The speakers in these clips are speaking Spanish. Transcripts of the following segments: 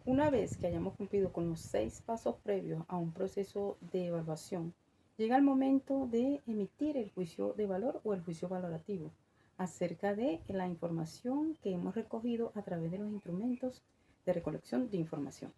Una vez que hayamos cumplido con los 6 pasos previos a un proceso de evaluación, llega el momento de emitir el juicio de valor o el juicio valorativo acerca de la información que hemos recogido a través de los instrumentos de recolección de información.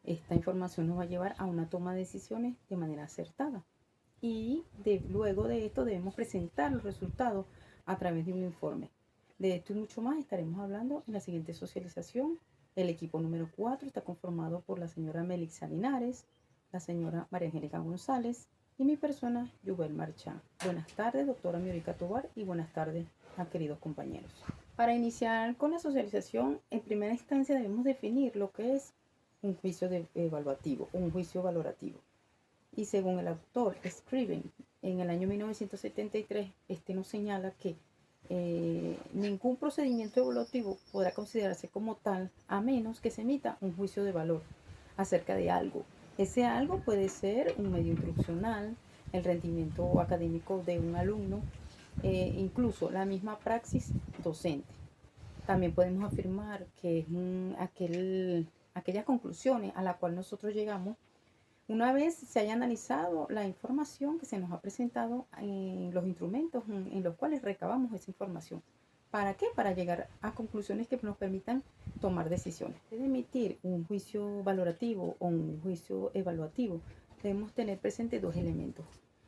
Esta información nos va a llevar a una toma de decisiones de manera acertada y luego de esto debemos presentar los resultados a través de un informe. De esto y mucho más estaremos hablando en la siguiente socialización. El equipo número 4 está conformado por la señora Melixa Linares, la señora María Angélica González y mi persona, Yubel Marchán. Buenas tardes, doctora Miorica Tobar, y buenas tardes a queridos compañeros. Para iniciar con la socialización, en primera instancia debemos definir lo que es un juicio evaluativo o un juicio valorativo. Y según el autor Scriven, en el año 1973, este nos señala que ningún procedimiento evaluativo podrá considerarse como tal a menos que se emita un juicio de valor acerca de algo. Ese algo puede ser un medio instruccional, el rendimiento académico de un alumno, incluso la misma praxis docente. También podemos afirmar que es aquellas conclusiones a las cuales nosotros llegamos una vez se haya analizado la información que se nos ha presentado en los instrumentos en los cuales recabamos esa información. ¿Para qué? Para llegar a conclusiones que nos permitan tomar decisiones. De emitir un juicio valorativo o un juicio evaluativo, debemos tener presentes dos elementos,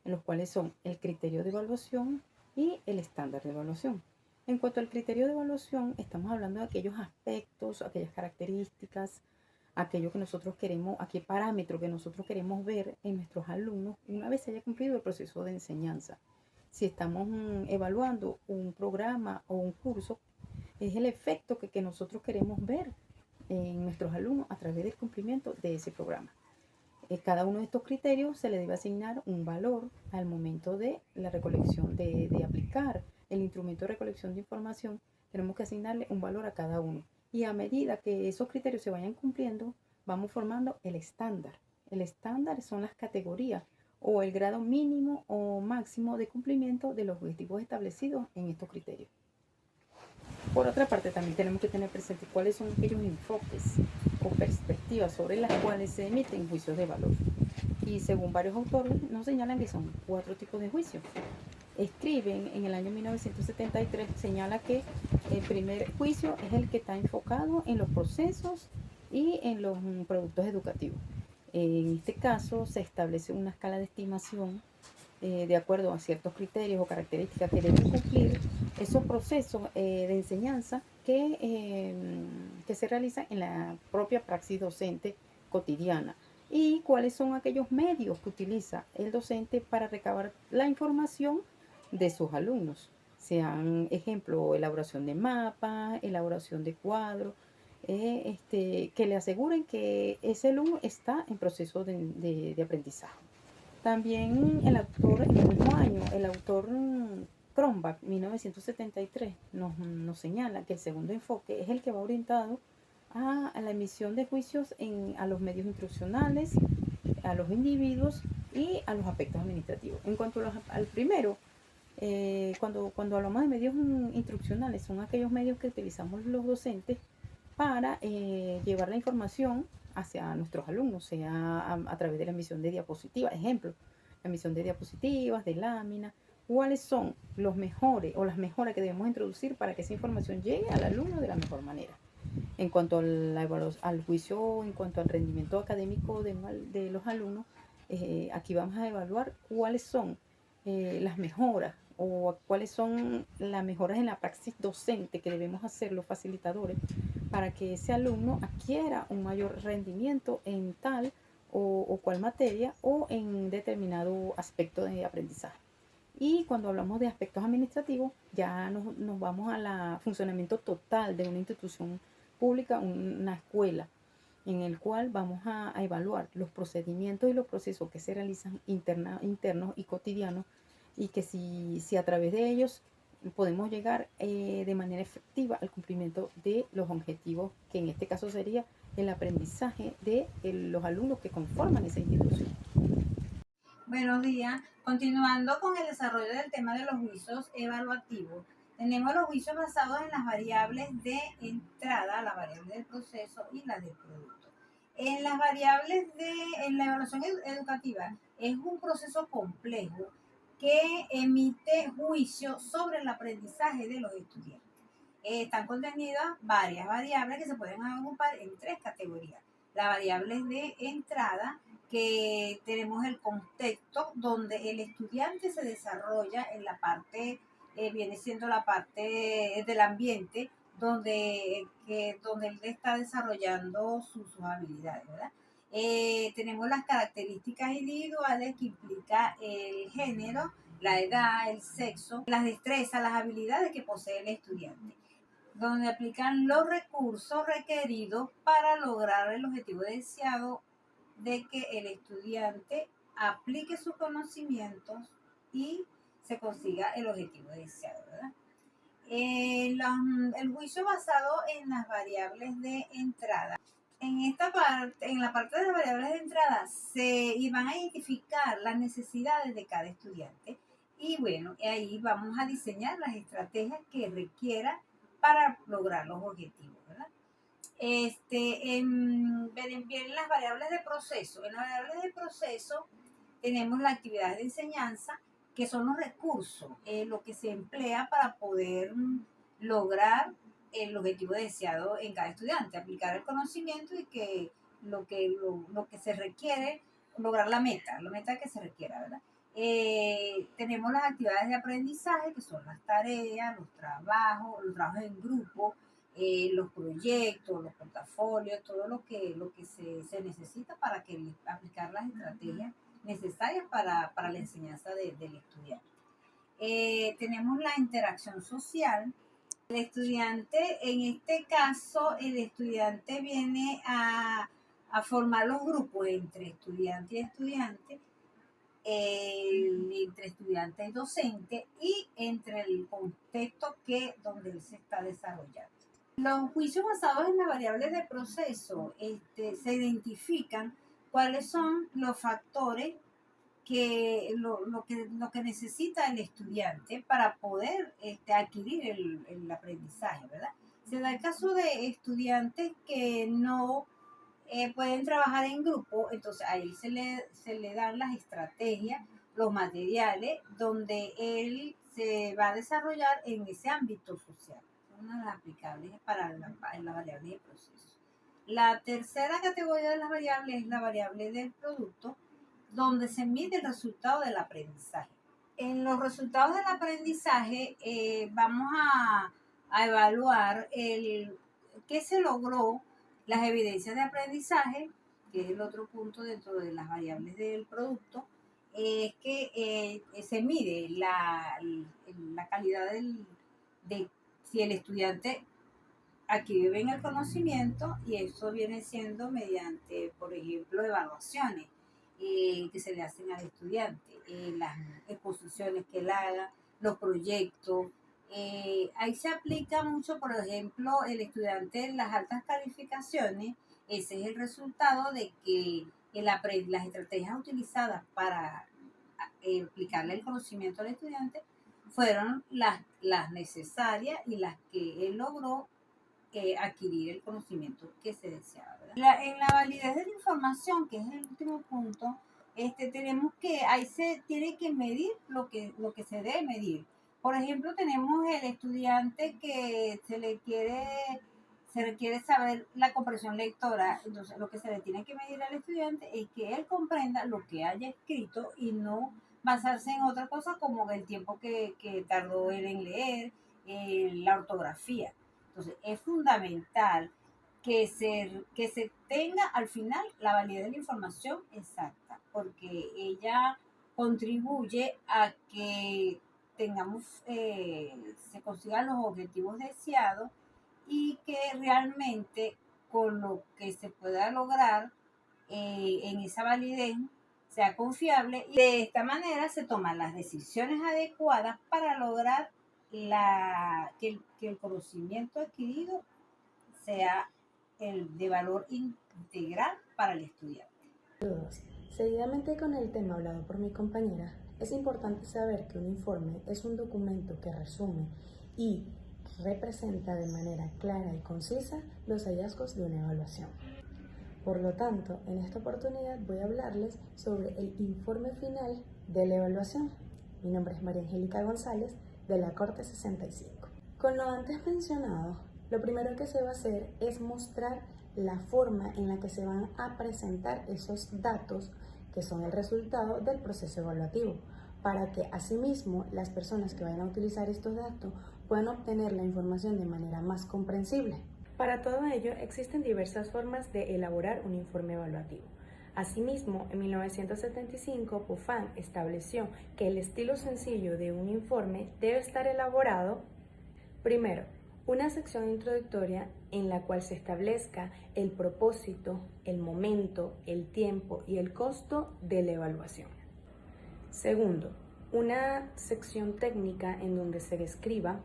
en los cuales son el criterio de evaluación y el estándar de evaluación. En cuanto al criterio de evaluación, estamos hablando de aquellos aspectos, aquellas características, aquello que nosotros queremos, a qué parámetro que nosotros queremos ver en nuestros alumnos una vez se haya cumplido el proceso de enseñanza. Si estamos evaluando un programa o un curso, es el efecto que nosotros queremos ver en nuestros alumnos a través del cumplimiento de ese programa. Cada uno de estos criterios se le debe asignar un valor al momento de la recolección, de aplicar el instrumento de recolección de información. Tenemos que asignarle un valor a cada uno. Y a medida que esos criterios se vayan cumpliendo, vamos formando el estándar. El estándar son las categorías o el grado mínimo o máximo de cumplimiento de los objetivos establecidos en estos criterios. Por otra parte, también tenemos que tener presente cuáles son aquellos enfoques o perspectivas sobre las cuales se emiten juicios de valor. Y según varios autores, nos señalan que son 4 tipos de juicios. Escriben en el año 1973, señala que el primer juicio es el que está enfocado en los procesos y en los productos educativos. En este caso se establece una escala de estimación de acuerdo a ciertos criterios o características que deben cumplir esos procesos de enseñanza que se realizan en la propia praxis docente cotidiana y cuáles son aquellos medios que utiliza el docente para recabar la información de sus alumnos, sean ejemplo, elaboración de mapas, elaboración de cuadros, que le aseguren que ese alumno está en proceso de aprendizaje. También el autor, en el mismo año, el autor Cronbach, 1973, nos señala que el segundo enfoque es el que va orientado a la emisión de juicios a los medios instruccionales, a los individuos y a los aspectos administrativos. En cuanto al primero, cuando hablamos de medios instruccionales, son aquellos medios que utilizamos los docentes para llevar la información hacia nuestros alumnos, sea a través de la emisión de diapositivas. Ejemplo, la emisión de diapositivas, de láminas. ¿Cuáles son los mejores o las mejoras que debemos introducir para que esa información llegue al alumno de la mejor manera? En cuanto al juicio, en cuanto al rendimiento académico de los alumnos, aquí vamos a evaluar cuáles son las mejoras o cuáles son las mejoras en la praxis docente que debemos hacer los facilitadores para que ese alumno adquiera un mayor rendimiento en tal o cual materia o en determinado aspecto de aprendizaje. Y cuando hablamos de aspectos administrativos, ya nos vamos al funcionamiento total de una institución pública, una escuela, en el cual vamos a evaluar los procedimientos y los procesos que se realizan internos y cotidianos y que si a través de ellos podemos llegar de manera efectiva al cumplimiento de los objetivos, que en este caso sería el aprendizaje de los alumnos que conforman esa institución. Buenos días. Continuando con el desarrollo del tema de los juicios evaluativos, tenemos los juicios basados en las variables de entrada, la variable del proceso y la del producto. En las variables en la evaluación educativa es un proceso complejo que emite juicio sobre el aprendizaje de los estudiantes. Están contenidas varias variables que se pueden agrupar en tres categorías. Las variables de entrada, que tenemos el contexto donde el estudiante se desarrolla en la parte, viene siendo la parte del ambiente, donde él está desarrollando sus habilidades, ¿verdad? Tenemos las características individuales que implica el género, la edad, el sexo, las destrezas, las habilidades que posee el estudiante, donde aplican los recursos requeridos para lograr el objetivo deseado de que el estudiante aplique sus conocimientos y se consiga el objetivo deseado, ¿verdad? El juicio basado en las variables de entrada. En esta parte, en la parte de las variables de entrada, se van a identificar las necesidades de cada estudiante y bueno, ahí vamos a diseñar las estrategias que requiera para lograr los objetivos, ¿verdad? Bien las variables de proceso. En las variables de proceso tenemos la actividad de enseñanza, que son los recursos, lo que se emplea para poder lograr el objetivo deseado en cada estudiante, aplicar el conocimiento y que lo que se requiere, lograr la meta que se requiera, ¿verdad? Tenemos las actividades de aprendizaje, que son las tareas, los trabajos en grupo, los proyectos, los portafolios, todo lo que se necesita para aplicar las estrategias necesarias para la enseñanza del estudiante. Tenemos la interacción social. El estudiante, en este caso, el estudiante viene a formar los grupos entre estudiante y estudiante, entre estudiante y docente y entre el contexto donde él se está desarrollando. Los juicios basados en las variables de proceso se identifican cuáles son los factores lo que necesita el estudiante para poder adquirir el aprendizaje, ¿verdad? Se da el caso de estudiantes que no pueden trabajar en grupo, entonces ahí se le dan las estrategias, los materiales, donde él se va a desarrollar en ese ámbito social. Son una de las aplicables para la variable de proceso. La tercera categoría de las variables es la variable del producto, donde se mide el resultado del aprendizaje. En los resultados del aprendizaje vamos a evaluar qué se logró, las evidencias de aprendizaje, que es el otro punto dentro de las variables del producto, es que se mide la calidad de si el estudiante adquiere bien el conocimiento, y eso viene siendo mediante, por ejemplo, evaluaciones que se le hacen al estudiante, las exposiciones que él haga, los proyectos. Ahí se aplica mucho, por ejemplo, el estudiante en las altas calificaciones. Ese es el resultado de que las estrategias utilizadas para aplicarle el conocimiento al estudiante fueron las necesarias y las que él logró adquirir el conocimiento que se deseaba, ¿verdad? En la validez de la información, que es el último punto, tenemos que, ahí se tiene que medir lo que se debe medir. Por ejemplo, tenemos el estudiante que se requiere saber la comprensión lectora. Entonces, lo que se le tiene que medir al estudiante es que él comprenda lo que haya escrito y no basarse en otra cosa como el tiempo que tardó él en leer, la ortografía. Entonces, es fundamental que se tenga al final la validez de la información exacta, porque ella contribuye a que tengamos, se consigan los objetivos deseados y que realmente con lo que se pueda lograr en esa validez sea confiable, y de esta manera se toman las decisiones adecuadas para lograr que el conocimiento adquirido sea el de valor integral para el estudiante. Seguidamente con el tema hablado por mi compañera, es importante saber que un informe es un documento que resume y representa de manera clara y concisa los hallazgos de una evaluación. Por lo tanto, en esta oportunidad voy a hablarles sobre el informe final de la evaluación. Mi nombre es María Angélica González, de la Corte 65. Con lo antes mencionado, lo primero que se va a hacer es mostrar la forma en la que se van a presentar esos datos que son el resultado del proceso evaluativo, para que asimismo las personas que vayan a utilizar estos datos puedan obtener la información de manera más comprensible. Para todo ello, existen diversas formas de elaborar un informe evaluativo. Asimismo, en 1975, Pufán estableció que el estilo sencillo de un informe debe estar elaborado, primero, una sección introductoria en la cual se establezca el propósito, el momento, el tiempo y el costo de la evaluación. Segundo, una sección técnica en donde se describa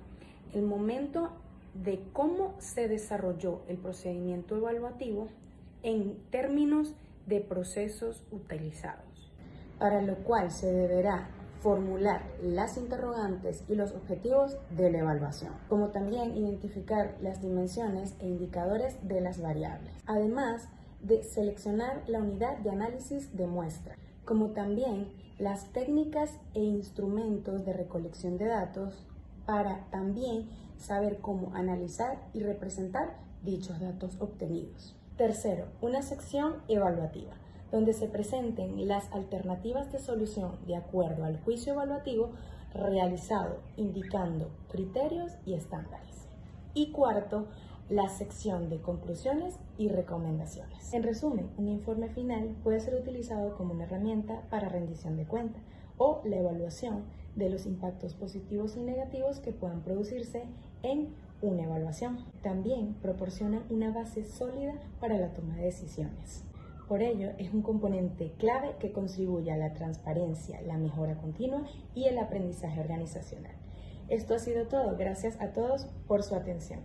el momento de cómo se desarrolló el procedimiento evaluativo en términos de procesos utilizados, para lo cual se deberá formular las interrogantes y los objetivos de la evaluación, como también identificar las dimensiones e indicadores de las variables, además de seleccionar la unidad de análisis de muestra, como también las técnicas e instrumentos de recolección de datos para también saber cómo analizar y representar dichos datos obtenidos. Tercero, una sección evaluativa, donde se presenten las alternativas de solución de acuerdo al juicio evaluativo realizado, indicando criterios y estándares. Y cuarto, la sección de conclusiones y recomendaciones. En resumen, un informe final puede ser utilizado como una herramienta para rendición de cuenta o la evaluación de los impactos positivos y negativos que puedan producirse en una evaluación. También proporciona una base sólida para la toma de decisiones. Por ello, es un componente clave que contribuye a la transparencia, la mejora continua y el aprendizaje organizacional. Esto ha sido todo. Gracias a todos por su atención.